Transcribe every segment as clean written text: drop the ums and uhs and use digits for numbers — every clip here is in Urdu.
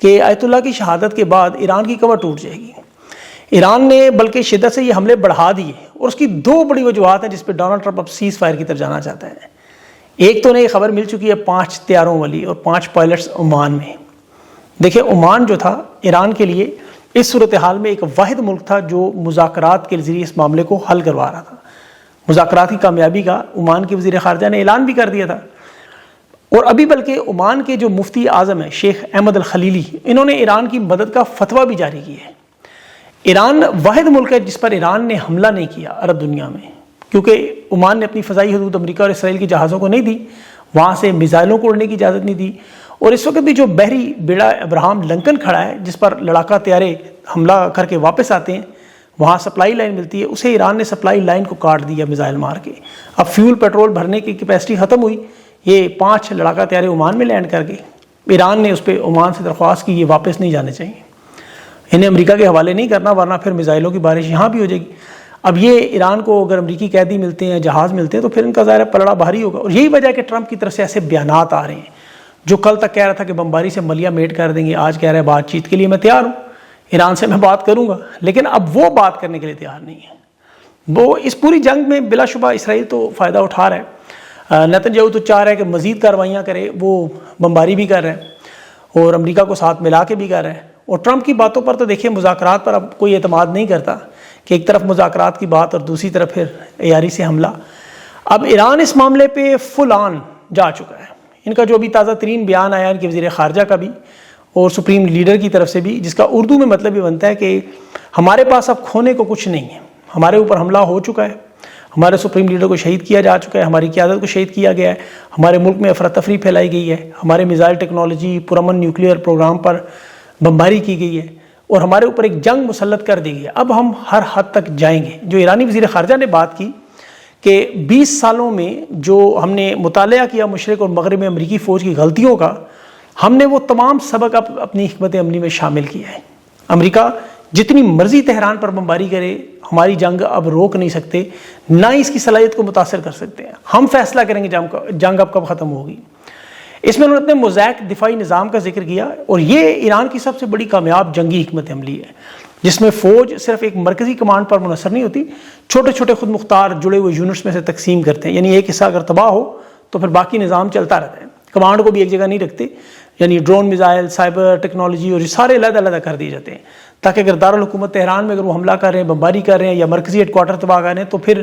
کہ آیت اللہ کی شہادت کے بعد ایران کی کمر ٹوٹ جائے گی. ایران نے بلکہ شدت سے یہ حملے بڑھا دیے، اور اس کی دو بڑی وجوہات ہیں جس پہ ڈونلڈ ٹرمپ اب سیز فائر کی طرف جانا چاہتا ہے. ایک تو انہیں یہ خبر مل چکی ہے 5 طیاروں والی اور 5 پائلٹس عمان میں. دیکھیں عمان جو تھا ایران کے لیے اس صورتحال میں ایک واحد ملک تھا جو مذاکرات کے ذریعے اس معاملے کو حل کروا رہا تھا. مذاکرات کی کامیابی کا عمان کے وزیر خارجہ نے اعلان بھی کر دیا تھا. اور ابھی بلکہ عمان کے جو مفتی اعظم ہیں شیخ احمد الخلیلی، انہوں نے ایران کی مدد کا فتویٰ بھی جاری کیا ہے. ایران واحد ملک ہے جس پر ایران نے حملہ نہیں کیا عرب دنیا میں، کیونکہ عمان نے اپنی فضائی حدود امریکہ اور اسرائیل کی جہازوں کو نہیں دی، وہاں سے میزائلوں کو اڑنے کی اجازت نہیں دی. اور اس وقت بھی جو بحری بیڑا ابراہم لنکن کھڑا ہے جس پر لڑاکا طیارے حملہ کر کے واپس آتے ہیں، وہاں سپلائی لائن ملتی ہے، اسے ایران نے سپلائی لائن کو کاٹ دیا میزائل مار کے. اب فیول پیٹرول بھرنے کی کیپیسٹی ختم ہوئی، یہ 5 لڑاکا طیارے عمان میں لینڈ کر گئے. ایران نے اس پہ عمان سے درخواست کی یہ واپس نہیں جانے چاہیے، انہیں امریکہ کے حوالے نہیں کرنا ورنہ پھر میزائلوں کی بارش یہاں بھی ہو جائے گی. اب یہ ایران کو اگر امریکی قیدی ملتے ہیں، جہاز ملتے ہیں، تو پھر ان کا ظاہر پلڑا بھاری ہوگا. اور یہی وجہ ہے کہ ٹرمپ کی طرف سے ایسے بیانات آ رہے ہیں. جو کل تک کہہ رہا تھا کہ بمباری سے ملیہ میٹ کر دیں گے، آج کہہ رہا ہے بات چیت کے لیے میں تیار ہوں، ایران سے میں بات کروں گا. لیکن اب وہ بات کرنے کے لیے تیار نہیں ہے. وہ اس پوری جنگ میں بلا شبہ اسرائیل تو فائدہ اٹھا رہا ہے. نیتن یاہو تو چاہ رہا ہے کہ مزید کارروائیاں کرے، وہ بمباری بھی کر رہا ہے اور امریکہ کو ساتھ ملا کے بھی کر رہا ہے. اور ٹرمپ کی باتوں پر تو دیکھیں مذاکرات پر اب کوئی اعتماد نہیں کرتا کہ ایک طرف مذاکرات کی بات اور دوسری طرف پھر عیاری سے حملہ. اب ایران اس معاملے پہ فل آن جا چکا ہے. ان کا جو ابھی تازہ ترین بیان آیا ان کے وزیر خارجہ کا بھی اور سپریم لیڈر کی طرف سے بھی، جس کا اردو میں مطلب یہ بنتا ہے کہ ہمارے پاس اب کھونے کو کچھ نہیں ہے، ہمارے اوپر حملہ ہو چکا ہے، ہمارے سپریم لیڈر کو شہید کیا جا چکا ہے، ہماری قیادت کو شہید کیا گیا ہے، ہمارے ملک میں افراتفری پھیلائی گئی ہے، ہمارے میزائل ٹیکنالوجی پرامن نیوکلیئر پروگرام پر بمباری کی گئی ہے اور ہمارے اوپر ایک جنگ مسلط کر دی گئی ہے. اب ہم ہر حد تک جائیں گے. جو ایرانی وزیر خارجہ نے بات کی کہ 20 سالوں میں جو ہم نے مطالعہ کیا مشرق اور مغرب میں امریکی فوج کی غلطیوں کا، ہم نے وہ تمام سبق اپنی حکمت عملی میں شامل کیا ہے. امریکہ جتنی مرضی تہران پر بمباری کرے، ہماری جنگ اب روک نہیں سکتے، نہ ہی اس کی صلاحیت کو متاثر کر سکتے ہیں. ہم فیصلہ کریں گے جنگ اب کب ختم ہوگی. اس میں انہوں نے اپنے موزیک دفاعی نظام کا ذکر کیا اور یہ ایران کی سب سے بڑی کامیاب جنگی حکمت عملی ہے جس میں فوج صرف ایک مرکزی کمانڈ پر منحصر نہیں ہوتی، چھوٹے چھوٹے خود مختار جڑے ہوئے یونٹس میں سے تقسیم کرتے ہیں. یعنی ایک حصہ اگر تباہ ہو تو پھر باقی نظام چلتا رہتا ہے. کمانڈ کو بھی ایک جگہ نہیں رکھتے، یعنی ڈرون میزائل، سائبر ٹیکنالوجی اور یہ سارے علیحدہ علیحدہ کر دیے جاتے ہیں تاکہ اگر دارالحکومت تہران میں اگر وہ حملہ کر رہے ہیں، بمباری کر رہے ہیں یا مرکزی ہیڈ کوارٹر تباہ کر رہے ہیں تو پھر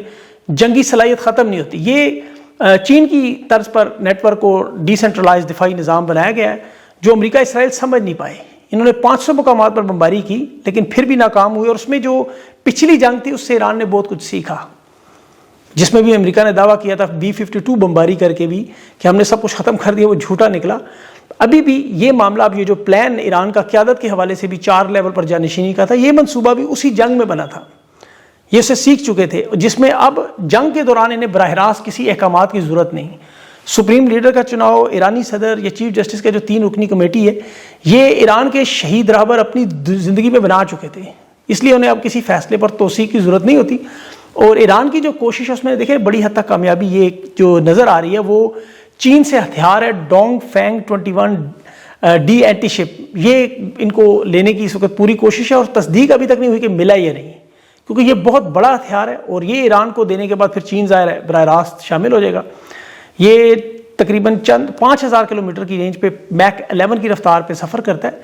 جنگی صلاحیت ختم نہیں ہوتی. یہ چین کی طرز پر نیٹ ورک کو ڈی سینٹرلائز دفاعی نظام بنایا گیا ہے جو امریکہ اسرائیل سمجھ نہیں پائے. انہوں نے 500 مقامات پر بمباری کی لیکن پھر بھی ناکام ہوئے، اور اس میں جو پچھلی جنگ تھی اس سے ایران نے بہت کچھ سیکھا، جس میں بھی امریکہ نے دعویٰ کیا تھا B-52 بمباری کر کے بھی کہ ہم نے سب کچھ ختم کر دیا، وہ جھوٹا نکلا. ابھی بھی یہ معاملہ، اب یہ جو پلان ایران کا قیادت کے حوالے سے بھی 4 لیول پر جانشینی کا تھا، یہ منصوبہ بھی اسی جنگ میں بنا تھا. یہ اسے سیکھ چکے تھے، جس میں اب جنگ کے دوران انہیں براہ راست کسی احکامات کی ضرورت نہیں. سپریم لیڈر کا چناؤ، ایرانی صدر یا چیف جسٹس کا جو 3 رکنی کمیٹی ہے، یہ ایران کے شہید رہبر اپنی زندگی میں بنا چکے تھے، اس لیے انہیں اب کسی فیصلے پر توثیق کی ضرورت نہیں ہوتی. اور ایران کی جو کوشش ہے اس میں دیکھیں بڑی حد تک کامیابی یہ جو نظر آ رہی ہے وہ چین سے ہتھیار ہے ڈونگ فینگ 21D اینٹی شپ، یہ ان کو لینے کی اس وقت پوری کوشش ہے اور تصدیق ابھی تک نہیں ہوئی کہ ملا یا نہیں، کیونکہ یہ بہت بڑا ہتھیار ہے اور یہ ایران کو دینے کے بعد پھر چین ظاہر ہے براہ راست شامل ہو جائے گا. یہ تقریباً 5000 کلومیٹر کی رینج پہ میک 11 کی رفتار پہ سفر کرتا ہے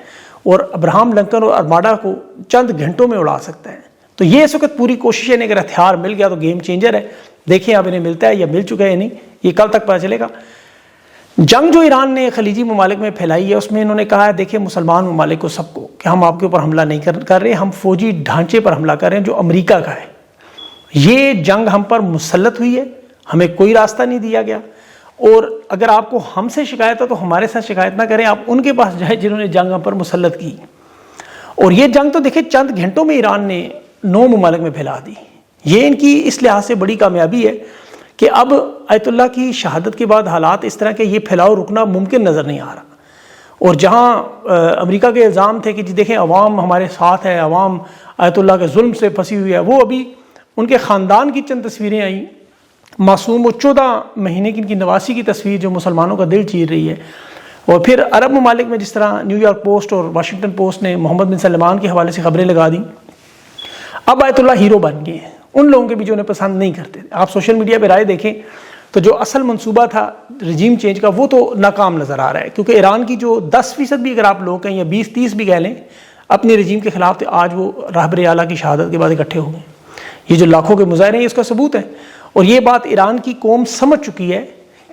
اور ابراہم لنکن اور ارماڈا کو چند گھنٹوں میں اڑا سکتا ہے. تو یہ اس وقت پوری کوشش ہے، اگر ہتھیار مل گیا تو گیم چینجر ہے. دیکھیں اب انہیں ملتا ہے یا مل چکا ہے یا نہیں، یہ کل تک پتہ چلے گا. جنگ جو ایران نے خلیجی ممالک میں پھیلائی ہے اس میں انہوں نے کہا ہے دیکھیں مسلمان ممالک کو سب کو کہ ہم آپ کے اوپر حملہ نہیں کر رہے، ہم فوجی ڈھانچے پر حملہ کر رہے ہیں جو امریکہ کا ہے. یہ جنگ ہم پر مسلط ہوئی ہے، ہمیں کوئی راستہ نہیں دیا گیا، اور اگر آپ کو ہم سے شکایت ہے تو ہمارے ساتھ شکایت نہ کریں، آپ ان کے پاس جائیں جنہوں نے جنگ ہم پر مسلط کی. اور یہ جنگ تو دیکھیں چند گھنٹوں میں ایران نے 9 ممالک میں پھیلا دی. یہ ان کی اس لحاظ سے بڑی کامیابی ہے کہ اب آیت اللہ کی شہادت کے بعد حالات اس طرح کے یہ پھیلاؤ رکنا ممکن نظر نہیں آ رہا. اور جہاں امریکہ کے الزام تھے کہ جی دیکھیں عوام ہمارے ساتھ ہے، عوام آیت اللہ کے ظلم سے پھنسی ہوئی ہے، وہ ابھی ان کے خاندان کی چند تصویریں آئیں معصوم و 14 مہینے کی ان کی نواسی کی تصویر جو مسلمانوں کا دل چیر رہی ہے، اور پھر عرب ممالک میں جس طرح نیو یارک پوسٹ اور واشنگٹن پوسٹ نے محمد بن سلمان کے حوالے سے خبریں لگا دیں. اب آیت اللہ ہیرو بن گئے ہیں ان لوگوں کے بھی جو انہیں پسند نہیں کرتے. آپ سوشل میڈیا پہ رائے دیکھیں تو جو اصل منصوبہ تھا رجیم چینج کا وہ تو ناکام نظر آ رہا ہے, کیونکہ ایران کی جو 10% بھی اگر آپ لوگ کہیں یا 20-30 بھی کہہ لیں اپنے رجیم کے خلاف تھے, آج وہ رہبر اعلیٰ کی شہادت کے بعد اکٹھے ہو گئے. یہ جو لاکھوں کے مظاہرے ہیں اس کا ثبوت ہے. اور یہ بات ایران کی قوم سمجھ چکی ہے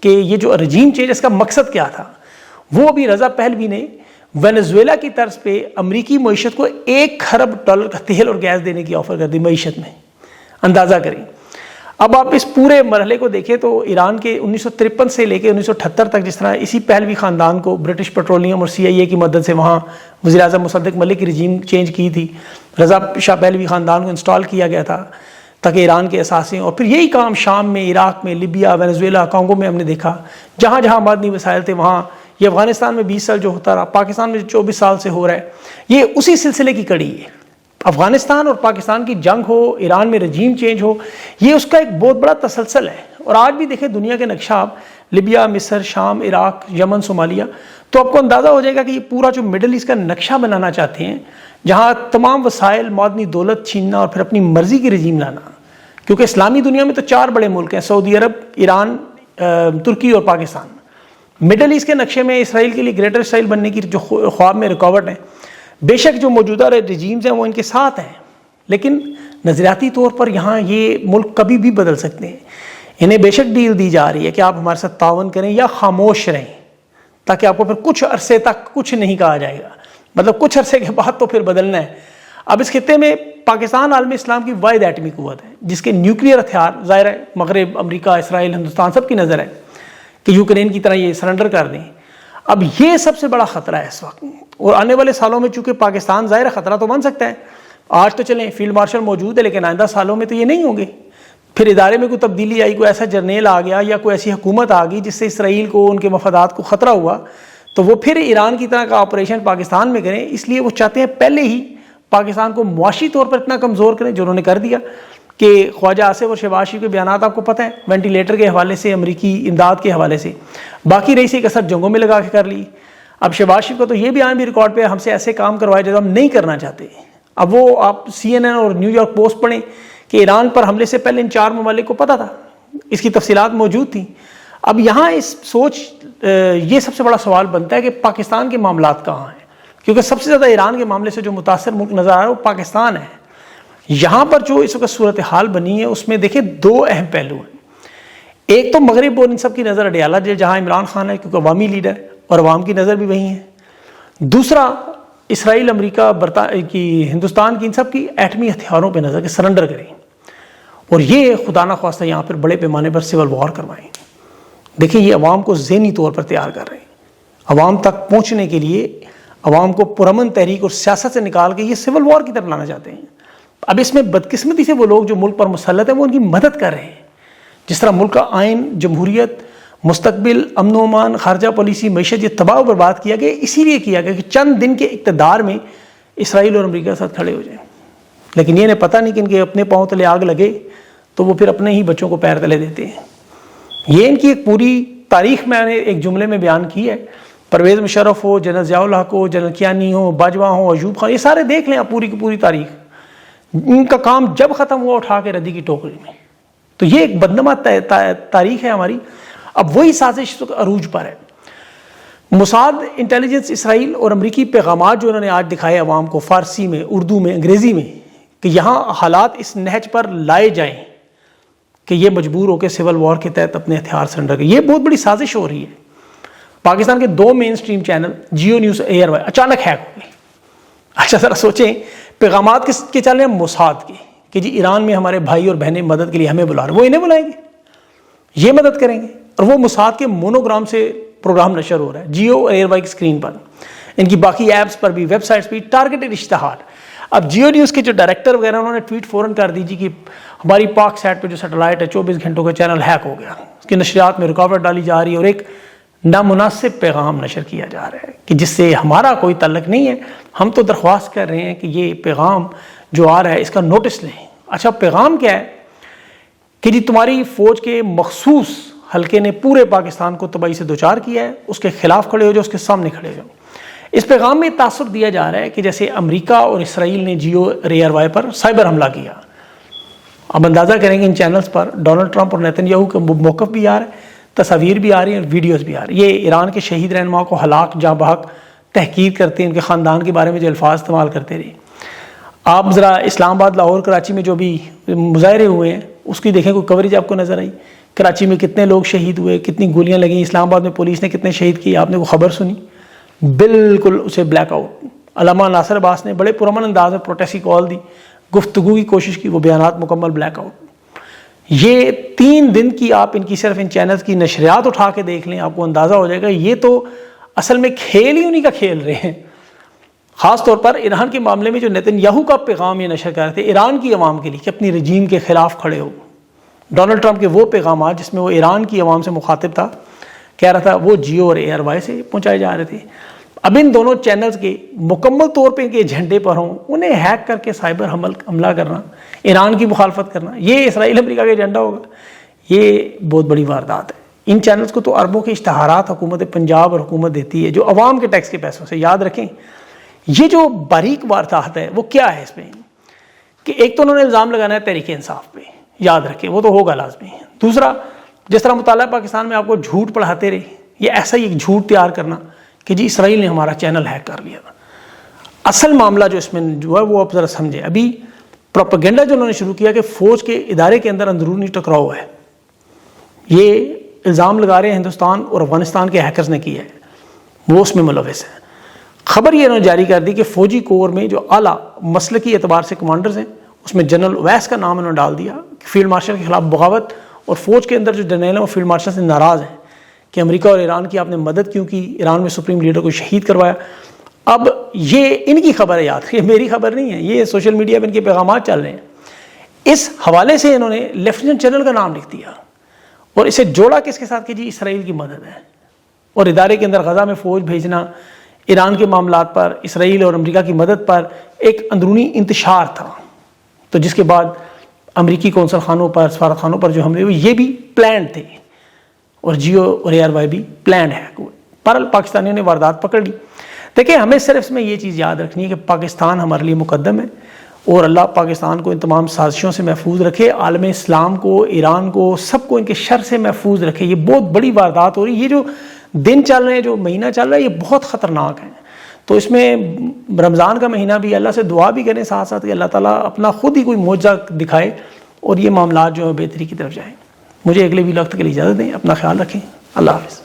کہ یہ جو رجیم چینج اس کا مقصد کیا تھا. وہ ابھی رضا پہلوی نے وینزویلا کی طرز پہ امریکی معیشت کو $1 خرب کا تیل اور گیس دینے کی آفر کر دی معیشت میں. اندازہ کریں. اب آپ اس پورے مرحلے کو دیکھیں تو ایران کے 1953 سے لے کے 1978 تک جس طرح اسی پہلوی خاندان کو برٹش پیٹرولیم اور CIA کی مدد سے وہاں وزیر اعظم مصدق ملک کی رجیم چینج کی تھی, رضا شاہ پہلوی خاندان کو انسٹال کیا گیا تھا تاکہ ایران کے اثاثیں, اور پھر یہی کام شام میں, عراق میں, لیبیا, وینزویلا, کانگو میں ہم نے دیکھا. جہاں جہاں معدنی وسائل تھے وہاں, یہ افغانستان میں 20 سال جو ہوتا رہا, پاکستان میں 24 سال سے ہو رہا ہے, یہ اسی سلسلے کی کڑی ہے. افغانستان اور پاکستان کی جنگ ہو, ایران میں رجیم چینج ہو, یہ اس کا ایک بہت بڑا تسلسل ہے. اور آج بھی دیکھیں دنیا کے نقشہ آپ لیبیا, مصر, شام, عراق, یمن, صومالیہ, تو آپ کو اندازہ ہو جائے گا کہ یہ پورا جو مڈل ایسٹ کا نقشہ بنانا چاہتے ہیں جہاں تمام وسائل, معدنی دولت چھیننا اور پھر اپنی مرضی کی رجیم لانا. کیونکہ اسلامی دنیا میں تو 4 بڑے ملک ہیں, سعودی عرب, ایران, ترکی اور پاکستان. مڈل ایسٹ کے نقشے میں اسرائیل کے لیے گریٹر اسرائیل بننے کی جو خواب میں رکاوٹ ہے, بے شک جو موجودہ رجیمز ہیں وہ ان کے ساتھ ہیں, لیکن نظریاتی طور پر یہاں یہ ملک کبھی بھی بدل سکتے ہیں. انہیں بے شک ڈیل دی جا رہی ہے کہ آپ ہمارے ساتھ تعاون کریں یا خاموش رہیں, تاکہ آپ کو پھر کچھ عرصے تک کچھ نہیں کہا جائے گا, مطلب کچھ عرصے کے بعد تو پھر بدلنا ہے. اب اس خطے میں پاکستان عالم اسلام کی واحد ایٹمی قوت ہے جس کے نیوکلیئر ہتھیار, ظاہر ہے مغرب, امریکہ, اسرائیل, ہندوستان سب کی نظر ہے کہ یوکرین کی طرح یہ سرنڈر کر دیں. اب یہ سب سے بڑا خطرہ ہے اس وقت, اور آنے والے سالوں میں چونکہ پاکستان ظاہر خطرہ تو بن سکتا ہے. آج تو چلیں فیلڈ مارشل موجود ہے, لیکن آئندہ سالوں میں تو یہ نہیں ہوں گے. پھر ادارے میں کوئی تبدیلی آئی, کوئی ایسا جرنیل آ گیا یا کوئی ایسی حکومت آ گئی جس سے اسرائیل کو ان کے مفادات کو خطرہ ہوا, تو وہ پھر ایران کی طرح کا آپریشن پاکستان میں کریں. اس لیے وہ چاہتے ہیں پہلے ہی پاکستان کو معاشی طور پر اتنا کمزور کریں, جو انہوں نے کر دیا کہ خواجہ آصف اور شہباز شریف کے بیانات آپ کو پتہ ہے, وینٹیلیٹر کے حوالے سے, امریکی امداد کے حوالے سے, باقی رہی سے کثر جنگوں میں لگا کے کر لی. اب شہباز شریف کا تو یہ بیان بھی ریکارڈ پہ ہم سے ایسے کام کروائے جو ہم نہیں کرنا چاہتے. اب وہ آپ CNN اور نیو یارک پوسٹ پڑھیں کہ ایران پر حملے سے پہلے ان 4 ممالک کو پتہ تھا, اس کی تفصیلات موجود تھیں. اب یہاں اس سوچ یہ سب سے بڑا سوال بنتا ہے کہ پاکستان کے معاملات کہاں ہیں, کیونکہ سب سے زیادہ ایران کے معاملے سے جو متاثر ملک نظر آ رہا ہے وہ پاکستان ہے. یہاں پر جو اس وقت صورتحال بنی ہے اس میں دیکھیں 2 اہم پہلو ہیں. ایک تو مغرب اور ان سب کی نظر اڈیالہ جہاں عمران خان ہے, کیونکہ عوامی لیڈر ہے اور عوام کی نظر بھی وہی ہے. دوسرا اسرائیل, امریکہ, ہندوستان کی ان سب کی ایٹمی ہتھیاروں پہ نظر کہ سرنڈر کریں, اور یہ خدا نہ خواستہ یہاں پر بڑے پیمانے پر سول وار کروائیں. دیکھیں یہ عوام کو ذہنی طور پر تیار کر رہے ہیں. عوام تک پہنچنے کے لیے عوام کو پرامن تحریک اور سیاست سے نکال کے یہ سول وار کی طرف لانا چاہتے ہیں. اب اس میں بدقسمتی سے وہ لوگ جو ملک پر مسلط ہیں وہ ان کی مدد کر رہے ہیں. جس طرح ملک کا آئین, جمہوریت, مستقبل, امن و امان, خارجہ پالیسی, معیشت, یہ تباہ و برباد کیا گیا, اسی لیے کیا گیا کہ چند دن کے اقتدار میں اسرائیل اور امریکہ کے ساتھ کھڑے ہو جائیں. لیکن یہ انہیں پتہ نہیں کہ ان کے اپنے پاؤں تلے آگ لگے تو وہ پھر اپنے ہی بچوں کو پیر تلے دیتے ہیں. یہ ان کی ایک پوری تاریخ میں نے ایک جملے میں بیان کی ہے. پرویز مشرف ہو, جنرل ضیاء الحق ہو, جنرل کیانی ہو, باجوہ ہو, ایوب خان, یہ سارے دیکھ لیں آپ پوری کی پوری تاریخ. ان کا کام جب ختم ہوا اٹھا کے ردی کی ٹوکری میں. تو یہ ایک بدنما تاریخ ہے ہماری. اب وہی سازش عروج پر ہے. موساد, انٹیلیجنس, اسرائیل اور امریکی پیغامات جو انہوں نے آج دکھائے عوام کو فارسی میں, اردو میں, انگریزی میں, کہ یہاں حالات اس نہج پر لائے جائیں کہ یہ مجبور ہو کے سول وار کے تحت اپنے ہتھیار سرنڈر کریں. یہ بہت بڑی سازش ہو رہی ہے. پاکستان کے 2 mainstream channel Geo news, ARY اچانک ہیک ہو گئے. اچھا ذرا سوچیں, پیغامات کس کے چل رہے ہیں؟ موساد کے, کہ جی ایران میں ہمارے بھائی اور بہنیں مدد کے لیے ہمیں بلا رہے ہیں. وہ انہیں بلائیں گے, یہ مدد کریں گے. اور وہ موساد کے مونوگرام سے پروگرام نشر ہو رہا ہے جیو ایئر وائی کی اسکرین پر, ان کی باقی ایپس پر بھی, ویب سائٹس بھی, ٹارگیٹڈ اشتہار. اب جیو نیوز کے جو ڈائریکٹر وغیرہ انہوں نے ٹویٹ فوراً کر دی کہ ہماری پاک سیٹ پہ جو سیٹلائٹ ہے 24 گھنٹوں کا چینل ہیک ہو گیا, اس کی نشریات میں رکاوٹ ڈالی جا رہی ہے اور ایک نامناسب پیغام نشر کیا جا رہا ہے کہ جس سے ہمارا کوئی تعلق نہیں ہے. ہم تو درخواست کر رہے ہیں کہ یہ پیغام جو آ رہا ہے اس کا نوٹس لیں. اچھا پیغام کیا ہے کہ جی تمہاری فوج کے مخصوص حلقے نے پورے پاکستان کو تباہی سے دوچار کیا ہے، اس کے خلاف کھڑے ہو جاؤ، اس کے سامنے کھڑے ہو جاؤ۔ اس پیغام میں تاثر دیا جا رہا ہے کہ جیسے امریکہ اور اسرائیل نے جیو ریئر وائی پر سائبر حملہ کیا، اب اندازہ کریں گے ان چینلز پر ڈونلڈ ٹرمپ اور نیتن یاہو کا موقف بھی آ رہا ہے، تصاویر بھی آ رہی ہیں اور ویڈیوز بھی آ رہی ہیں۔ یہ ایران کے شہید رہنما کو ہلاک جاں بحق تحقیر کرتے ہیں، ان کے خاندان کے بارے میں جو الفاظ استعمال کرتے رہے۔ آپ ذرا اسلام آباد، لاہور، کراچی میں جو بھی مظاہرے ہوئے ہیں اس کی دیکھیں، کوئی کوریج آپ کو نظر آئی؟ کراچی میں کتنے لوگ شہید ہوئے، کتنی گولیاں لگیں، اسلام آباد میں پولیس نے کتنے شہید کیے، آپ نے کوئی خبر سنی؟ بالکل اسے بلیک آؤٹ۔ علامہ ناصر عباس نے بڑے پرامن انداز میں پروٹیسٹ کی کال دی، گفتگو کی کوشش کی، وہ بیانات مکمل بلیک آؤٹ۔ یہ 3 دن کی آپ ان کی صرف ان چینلز کی نشریات اٹھا کے دیکھ لیں، آپ کو اندازہ ہو جائے گا یہ تو اصل میں کھیل ہی انہی کا کھیل رہے ہیں۔ خاص طور پر ایران کے معاملے میں جو نیتن یاہو کا پیغام یہ نشر کر رہے تھے ایران کی عوام کے لیے کہ اپنی رجیم کے خلاف کھڑے ہو، ڈونلڈ ٹرمپ کے وہ پیغامات جس میں وہ ایران کی عوام سے مخاطب تھا، کہہ رہا تھا، وہ جیو اور ایئر وائی سے پہنچائے جا رہے تھے۔ اب ان دونوں چینلز کے مکمل طور پہ ان کے ایجنڈے پر ہوں، انہیں ہیک کر کے سائبر حملہ کرنا، ایران کی مخالفت کرنا، یہ اسرائیل امریکہ کا ایجنڈا ہوگا، یہ بہت بڑی واردات ہے۔ ان چینلز کو تو اربوں کے اشتہارات حکومت پنجاب اور حکومت دیتی ہے، جو عوام کے ٹیکس کے پیسوں سے۔ یاد رکھیں یہ جو باریک واردات ہے وہ کیا ہے اس میں، کہ ایک تو انہوں نے الزام لگانا ہے تحریک انصاف پہ، یاد رکھیں وہ تو ہوگا لازمی۔ دوسرا، جس طرح مطالعہ پاکستان میں آپ کو جھوٹ پڑھاتے رہے، یہ ایسا ہی ایک جھوٹ تیار کرنا کہ جی اسرائیل نے ہمارا چینل ہیک کر لیا تھا۔ اصل معاملہ جو اس میں جو ہے وہ آپ ذرا سمجھیں۔ ابھی پروپیگنڈا جو انہوں نے شروع کیا کہ فوج کے ادارے کے اندر اندرونی ٹکراؤ ہے، یہ الزام لگا رہے ہیں ہندوستان اور افغانستان کے ہیکرز نے کیا ہے، وہ اس میں ملوث ہے۔ خبر یہ انہوں نے جاری کر دی کہ فوجی کور میں جو اعلیٰ مسلکی اعتبار سے کمانڈرز ہیں، اس میں جنرل اویس کا نام انہوں نے ڈال دیا کہ فیلڈ مارشل کے خلاف بغاوت، اور فوج کے اندر جو جنرل ہیں وہ فیلڈ مارشل سے ناراض ہیں کہ امریکہ اور ایران کی آپ نے مدد کیوں کی، ایران میں سپریم لیڈر کو شہید کروایا۔ اب یہ ان کی خبر ہے، یاد، یہ میری خبر نہیں ہے، یہ سوشل میڈیا پہ ان کے پیغامات چل رہے ہیں۔ اس حوالے سے انہوں نے لیفٹیننٹ جنرل کا نام لکھ دیا اور اسے جوڑا کس کے ساتھ کہ جی اسرائیل کی مدد ہے، اور ادارے کے اندر غزہ میں فوج بھیجنا، ایران کے معاملات پر اسرائیل اور امریکہ کی مدد پر ایک اندرونی انتشار تھا، تو جس کے بعد امریکی قونصل خانوں پر، سفارت خانوں پر جو حملے ہوئے یہ بھی پلانڈ تھے، اور جیو اور ایئر وائی بھی پلانڈ ہے۔ بہرحال پاکستانیوں نے واردات پکڑ لی۔ دیکھیں ہمیں صرف اس میں یہ چیز یاد رکھنی ہے کہ پاکستان ہمارے لیے مقدم ہے، اور اللہ پاکستان کو ان تمام سازشوں سے محفوظ رکھے، عالم اسلام کو، ایران کو، سب کو ان کے شر سے محفوظ رکھے۔ یہ بہت بڑی واردات ہو رہی ہے، یہ جو دن چل رہے ہیں، جو مہینہ چل رہا ہے، یہ بہت خطرناک ہے۔ تو اس میں رمضان کا مہینہ بھی اللہ سے دعا بھی کریں ساتھ ساتھ کہ اللہ تعالیٰ اپنا خود ہی کوئی معجزہ دکھائے اور یہ معاملات جو ہے بہتری کی طرف جائیں۔ مجھے اگلے ویلاگ تک کے لیے اجازت دیں، اپنا خیال رکھیں، اللہ حافظ۔